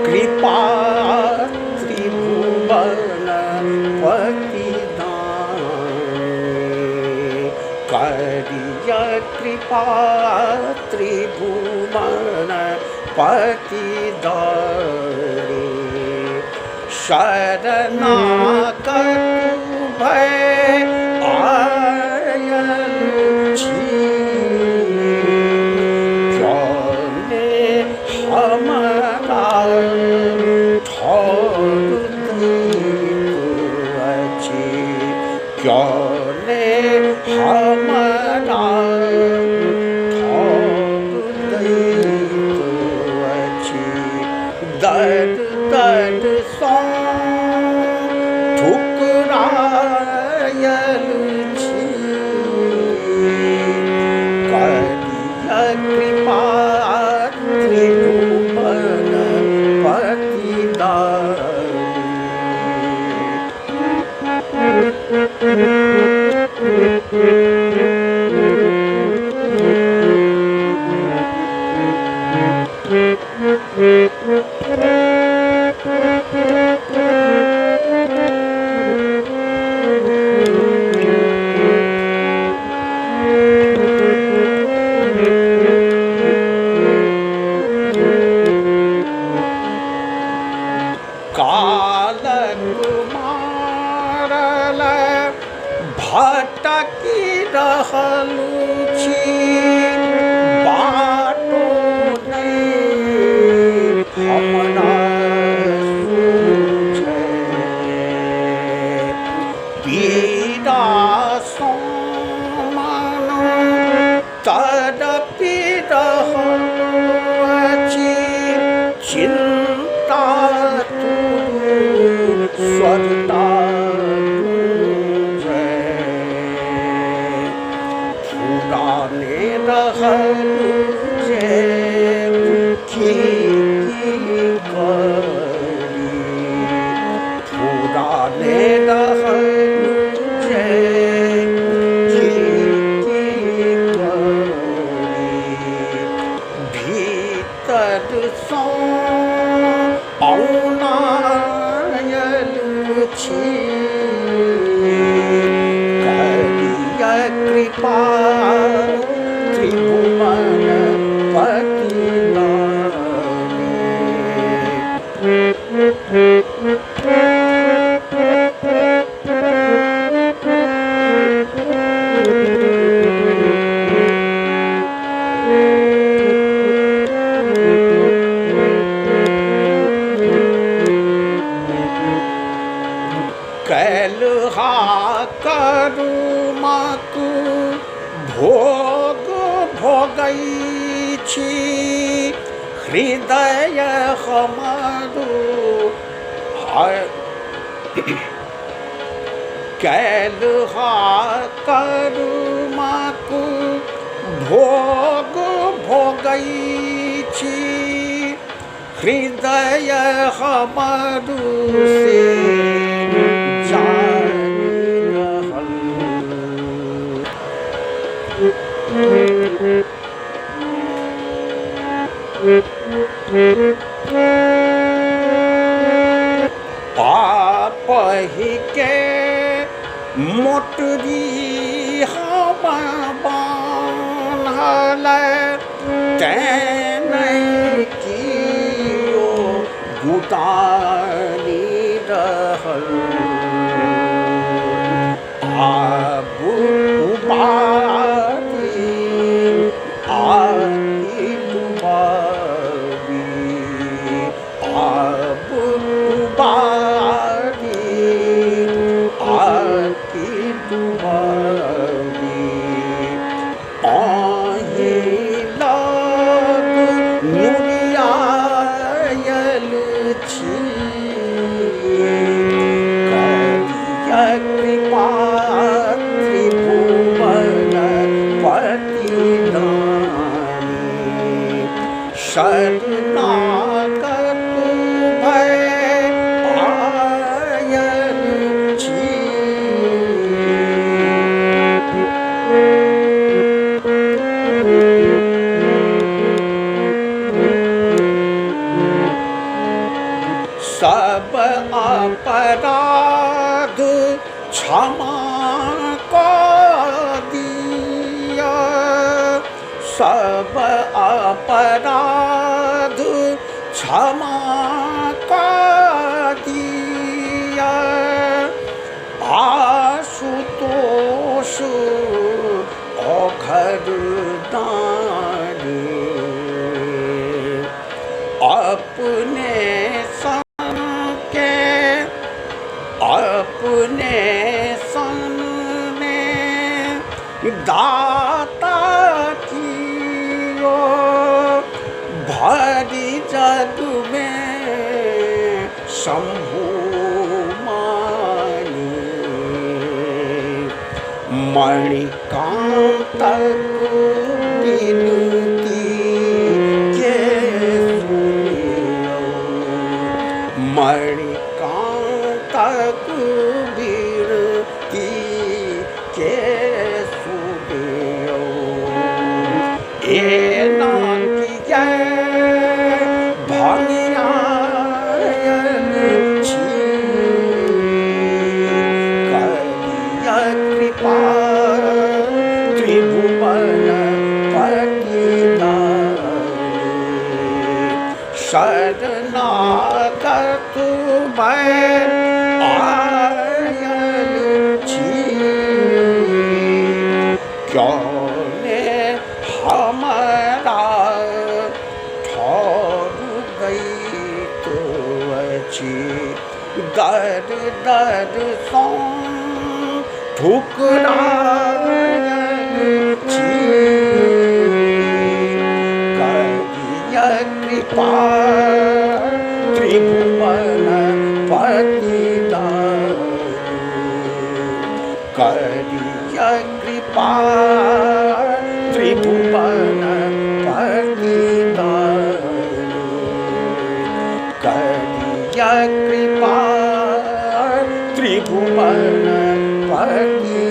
कृपा त्रिभुवन पतिदाने करिय कृपा त्रिभुवन पतिदाने शरणागत भय आयल छी जाने हमारा ठौर अच्छी जाने हमारा ठौर अच्छी दर्द दर्द सो ठुकरायल छी करिय कृपा त्रिभुवन कालकुमारल भटकी रहलु छी बाटो नहीं हमरा सूझे पीड़ा सो मानो तड़पी रहलु छी चिंता स्वरता पुराने रहलु जे की करी पुराने रहलु जे की करी भीतर सो छी करिय कृपा त्रिभुवन कैलहा करुमाकु भोग भोगई छी हृदय हमारो कैलहा करुमाकु भोग भोगई छी हृदय हमारो से पाप ही के मोटरी हम बान्हल तैं कियो बुतानी रहल आबू उपाधि आदि बड़ी पहिला नुरियायल छी करिया कृपा त्रिभुवन पति दानी शरणागत भय आयल छी सब अपराध क्षमा कर दिया सब अपराध क्षमा कर दिया आशुतोष औखड़दानी अपने अपने सामने दाता कियो भरी जग में शंभु मानी मणिकांत विनती के सुनियो तक बीरती के सुनियो ए नाती भंगियायन छी करिया कृपा त्रिभुवन पति दानी शरणागत भय आयल छी क्यों हमारा ठौर गई तो अच्छी दर दर सौ ठुकरायल छी करिया कृपा त्रिभुवन पति करिया कृपा त्रिभुवन पति करिया कृपा त्रिभुवन पति